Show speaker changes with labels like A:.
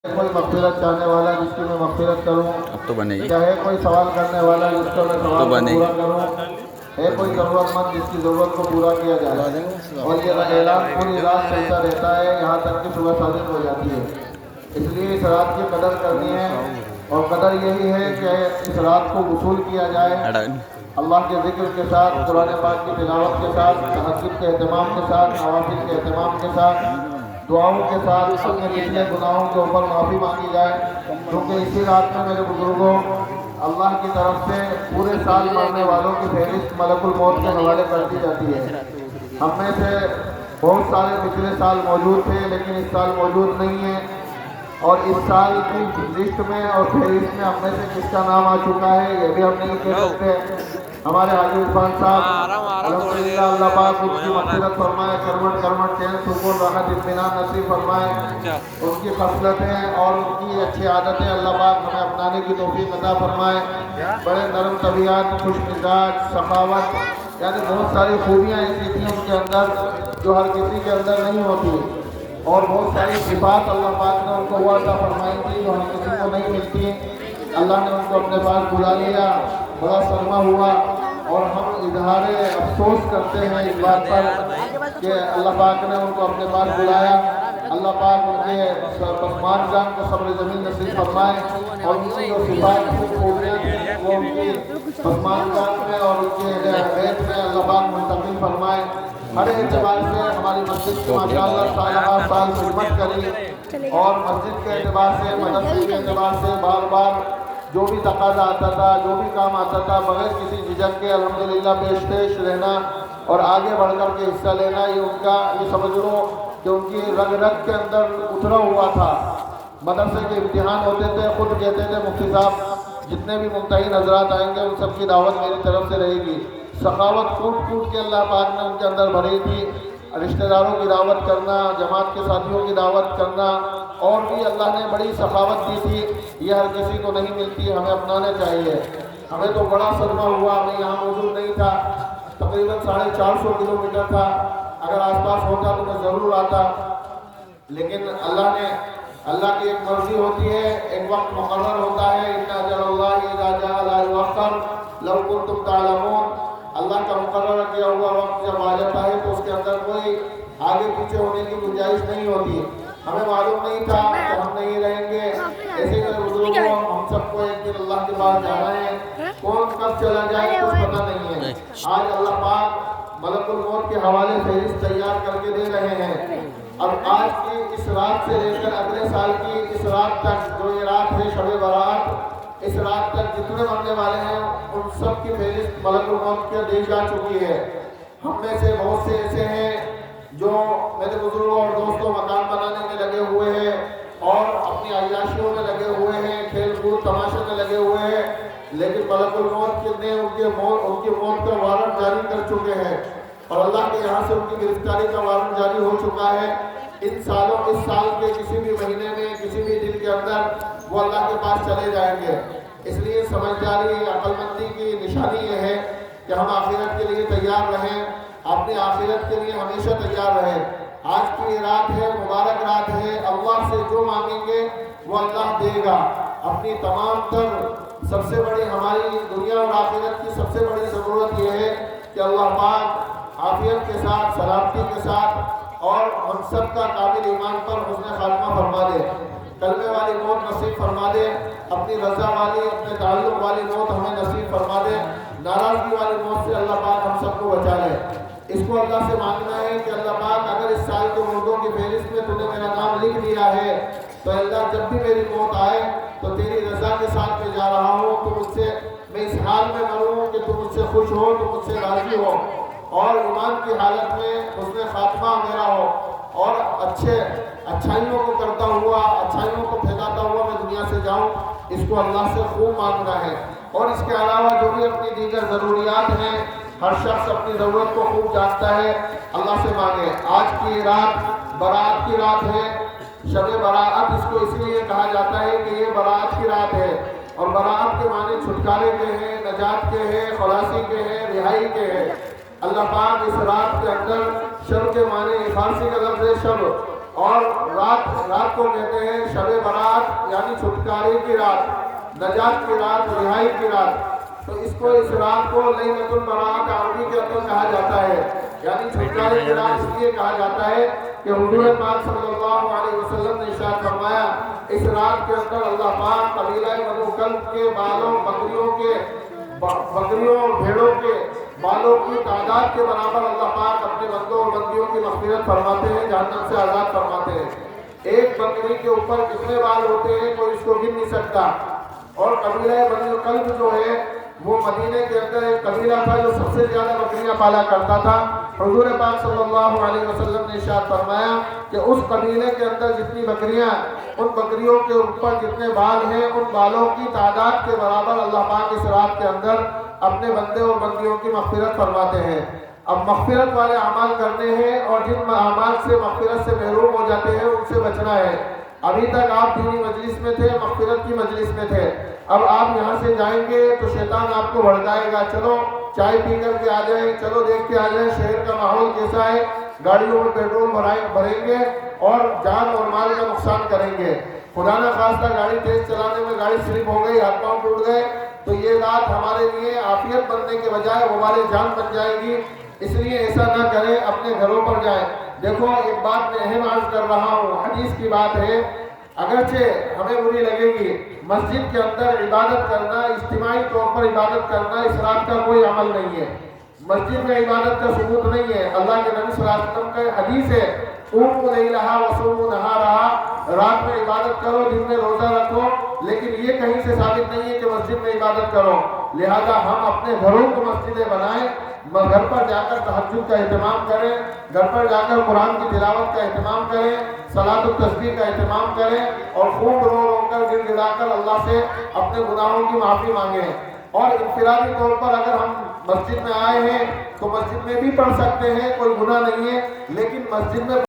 A: کوئی مغفرت چاہنے والا جس کی میں مغفرت کروں،
B: اب تو بنے گی،
A: کیا ہے کوئی سوال کرنے والا جس کا میں سوال کو پورا کروں، ہے کوئی ضرورت مند جس کی ضرورت کو پورا کیا جائے. اور یہ اعلان پوری رات چلتا رہتا ہے یہاں تک کہ صبح صادق ہو جاتی ہے. اس لیے اس رات کی قدر کرنی ہے، اور قدر یہی ہے کہ اس رات کو وصول کیا جائے اللہ کے ذکر کے ساتھ، قرآن پاک کی تلاوت کے ساتھ، تہجد کے اہتمام کے ساتھ، نوافل کے اہتمام کے ساتھ، دعاؤں کے ساتھ اپنے پچھلے گناہوں کے اوپر معافی مانگی جائے. کیونکہ اسی رات میں میرے بزرگوں اللہ کی طرف سے پورے سال مرنے والوں کی فہرست ملک الموت کے حوالے کر دی جاتی ہے. ہم میں سے بہت سارے پچھلے سال موجود تھے لیکن اس سال موجود نہیں ہیں، اور اس سال کی لسٹ میں اور فہرست میں ہم میں سے کس کا نام آ چکا ہے یہ بھی ہم نہیں کہہ سکتے. ہمارے حاجی عرفان صاحب الحمدللہ اللہ پاک ان کی مغفرت فرمائے، کرمٹ کرمٹ چین سکون راحت اطمینان نصیب فرمائے. ان کی خصلتیں اور ان کی اچھی عادتیں اللہ پاک ہمیں اپنانے کی توفیق عطا فرمائے. بڑے نرم طبیعت، خوش مزاج، سخاوت، یعنی بہت ساری خوبیاں ایسی تھیں ان کے اندر جو ہر کسی کے اندر نہیں ہوتی، اور بہت ساری صفات اللہ پاک نے ان کو وہ عطا فرمائی تھی جو ہر کسی کو نہیں ملتی. اللہ نے ان کو اپنے پاس بلا لیا، بڑا صدمہ ہوا، اور ہم اظہار افسوس کرتے ہیں اس بات پر کہ اللہ پاک نے ان کو اپنے پاس بلایا. اللہ پاک ان کے پسمان جان کو صبر زمین نصیب فرمائے، اور ان کی جو صفات خوبیاں تھیں وہ ان کی پسمان جان میں اور ان کے بیت میں اللہ پاک منتقل فرمائے. ہر اعتبار سے ہماری مسجد کی ماشاءاللہ سال سال خدمت کری، اور مسجد کے اعتبار سے، مدرسے کے اعتبار سے بار بار جو بھی تقاضا آتا تھا، جو بھی کام آتا تھا، بغیر کسی جھجک کے الحمدللہ پیش پیش رہنا اور آگے بڑھ کر کے حصہ لینا، یہ ان کا، یہ سمجھ لو کہ ان کی رگ رگ کے اندر اترا ہوا تھا. مدرسے کے امتحان ہوتے تھے، خود کہتے تھے مفتی صاحب جتنے بھی ممتحن حضرات آئیں گے ان سب کی دعوت میری طرف سے رہے گی. سخاوت کوٹ کوٹ کے اللہ پاک نے ان کے اندر بھری تھی. رشتہ داروں کی دعوت کرنا، جماعت کے ساتھیوں کی دعوت کرنا، اور بھی اللہ نے بڑی سخاوت دی تھی. یہ ہر کسی کو نہیں ملتی، ہمیں اپنانا چاہیے. ہمیں تو بڑا صدمہ ہوا، میں یہاں موجود نہیں تھا، تقریباً 450 کلومیٹر تھا، اگر آس پاس ہوتا تو میں ضرور آتا. لیکن اللہ کی ایک مرضی ہوتی ہے، ایک وقت مقرر ہوتا ہے. ان اجل اللہ اذا جاء لا یؤخر لو کنتم تعلمون. اللہ کا مقرر کیا ہوا وقت جب آ جاتا ہے تو اس کے اندر کوئی آگے پیچھے ہونے کی گنجائش نہیں ہوتی. ہمیں معلوم نہیں تھا کہ ہم نہیں رہیں گے. ایسے ہی بزرگوں ہم سب کو ایک دن اللہ کے پاس جانا ہے، کون کب چلا جائے کچھ پتہ نہیں ہے. آج اللہ پاک ملک الموت کے حوالے فہرست تیار کر کے دے رہے ہیں. اب آج کی اس رات سے لے کر اگلے سال کی اس رات تک، جو یہ رات ہے شب برات، اس رات تک جتنے مرنے والے ہیں ان سب کی فہرست ملک الموت کے دی جا چکی ہے. ہم میں سے بہت سے ایسے ہیں جو میرے بزرگوں اور دوستوں مکان بنانے میں لگے ہوئے ہیں، اور اپنی عیاشیوں میں لگے ہوئے ہیں، کھیل کود تماشے میں لگے ہوئے ہیں، لیکن ملک الموت نے ان کی موت کا وارنٹ جاری کر چکے ہیں، اور اللہ کے یہاں سے ان کی گرفتاری کا وارنٹ جاری ہو چکا ہے. اس سال کے کسی بھی مہینے میں، کسی بھی دن کے اندر وہ اللہ کے پاس چلے جائیں گے. اس لیے سمجھداری، عقل مندی کی نشانی یہ ہے کہ ہم آخرت کے لیے تیار رہیں، اپنی آخرت کے لیے ہمیشہ تیار رہیں. آج کی رات ہے، مبارک رات ہے، اللہ سے جو مانگیں گے وہ اللہ دے گا. اپنی تمام تر سب سے بڑی، ہماری دنیا اور آخرت کی سب سے بڑی ضرورت یہ ہے کہ اللہ پاک عافیت کے ساتھ، سلامتی کے ساتھ، اور ہم سب کا کامل ایمان پر حسن خاتمہ فرما دے، کلمے والی موت نصیب فرما دے، اپنی رضا والی، اپنے تعلق والی موت ہمیں نصیب فرما دے. ناراضگی والی موت سے اللہ پاک ہم سب کو بچا لے. اس کو اللہ سے مانگنا ہے کہ اللہ پاک اگر اس سال کے مردوں کی فہرست میں تو نے میرا نام لکھ دیا ہے تو اللہ جب بھی میری موت آئے تو تیری رضا کے ساتھ میں جا رہا ہوں. تو مجھ سے، میں اس حال میں مروں کہ تم مجھ سے خوش ہو، تم مجھ سے راضی ہو، اور ایمان کی حالت میں حسن خاتمہ میرا ہو، اور اچھائیوں کو کرتا ہوا، اچھائیوں کو پھیلاتا ہوا میں دنیا سے جاؤں. اس کو اللہ سے خوب مانگنا ہے. اور اس کے علاوہ جو بھی اپنی دیگر ضروریات ہیں، ہر شخص اپنی ضرورت کو خوب جانتا ہے، اللہ سے مانگے. آج کی رات برات کی رات ہے، شب برات اس کو اس لیے کہا جاتا ہے کہ یہ برات کی رات ہے، اور برات کے معنی چھٹکارے کے ہیں، نجات کے ہیں، خلاصی کے ہیں، رہائی کے ہیں. اللہ پاک اس رات کے اندر شب کے معنی فارسی کا لفظ ہے شب، اور رات کو کہتے ہیں شب برات، یعنی چھٹکارے کی رات، نجات کی رات، رہائی کی رات۔ تو اس رات کو لیلۃ البراءۃ عربی کے اندر کہا جاتا ہے، یعنی چھٹکارے کی رات اس لیے کہا جاتا ہے کہ حضور پاک صلی اللہ علیہ وسلم نے ارشاد فرمایا اس رات کے اندر اللہ پاک قبیلہ بنو کلب کے بالوں، بکریوں اور بھیڑوں کے بالوں کی تعداد کے برابر اللہ پاک اپنے بندوں اور بندیوں کی مغفرت فرماتے ہیں، جہنم سے آزاد فرماتے ہیں۔ ایک بکری کے اوپر کتنے بال ہوتے ہیں کوئی اس کو گن نہیں سکتا۔ اور قبیلہ بنو کلب جو ہے وہ مدینے کے اندر ایک قبیلہ تھا جو سب سے زیادہ بکریاں پالا کرتا تھا۔ حضور پاک صلی اللہ علیہ وسلم نے ارشاد فرمایا کہ اس قبیلے کے اندر جتنی بکریاں، ان بکریوں کے اوپر جتنے بال ہیں، ان بالوں کی تعداد کے برابر اللہ پاک اس رات کے اندر اپنے بندے اور بندیوں کی مغفرت فرماتے ہیں۔ اب مغفرت والے اعمال کرنے ہیں، اور جن اعمال سے مغفرت سے محروم ہو جاتے ہیں ان سے بچنا ہے۔ ابھی تک آپ دینی مجلس میں تھے، مغفرت کی مجلس میں تھے، اب آپ یہاں سے جائیں گے تو شیطان آپ کو بھڑکائے گا، چلو چائے پی کر کے آ جائیں، چلو دیکھ کے آ جائیں شہر کا ماحول کیسا ہے، گاڑیوں میں پیٹرول بھریں گے اور جان اور مال کا نقصان کریں گے۔ خدا نہ خواستہ گاڑی تیز چلانے میں گاڑی سلپ ہو گئی، ہاتھ پاؤں ٹوٹ گئے، تو یہ رات ہمارے لیے عافیت بننے کے بجائے ہمارے جان بن جائے گی۔ اس لیے ایسا نہ کریں، اپنے گھروں پر جائیں۔ دیکھو ایک بات میں اہم عرض کر رہا ہوں، حدیث کی بات ہے، اگرچہ ہمیں بری لگے گی، مسجد کے اندر عبادت کرنا، اجتماعی طور پر عبادت کرنا اس رات کا کوئی عمل نہیں ہے۔ مسجد میں عبادت کا ثبوت نہیں ہے۔ اللہ کے نبی صلی اللہ علیہ وسلم کا حدیث ہے، قوموا لیلھا وصوموا نہارھا، رات میں عبادت کرو، دن میں روزہ رکھو، لیکن یہ کہیں سے ثابت نہیں ہے کہ مسجد میں عبادت کرو۔ لہذا ہم اپنے گھروں کو مسجدیں بنائیں، گھر پر جا کر تہجد کا اہتمام کریں، گھر پر جا کر قرآن کی تلاوت کا اہتمام کریں، صلاۃ التسبیح کا اہتمام کریں، اور خوب رو رو کر گڑ گڑا کر اللہ سے اپنے گناہوں کی معافی مانگیں۔ اور انفرادی طور پر اگر ہم مسجد میں آئے ہیں تو مسجد میں بھی پڑھ سکتے ہیں، کوئی گناہ نہیں ہے، لیکن مسجد میں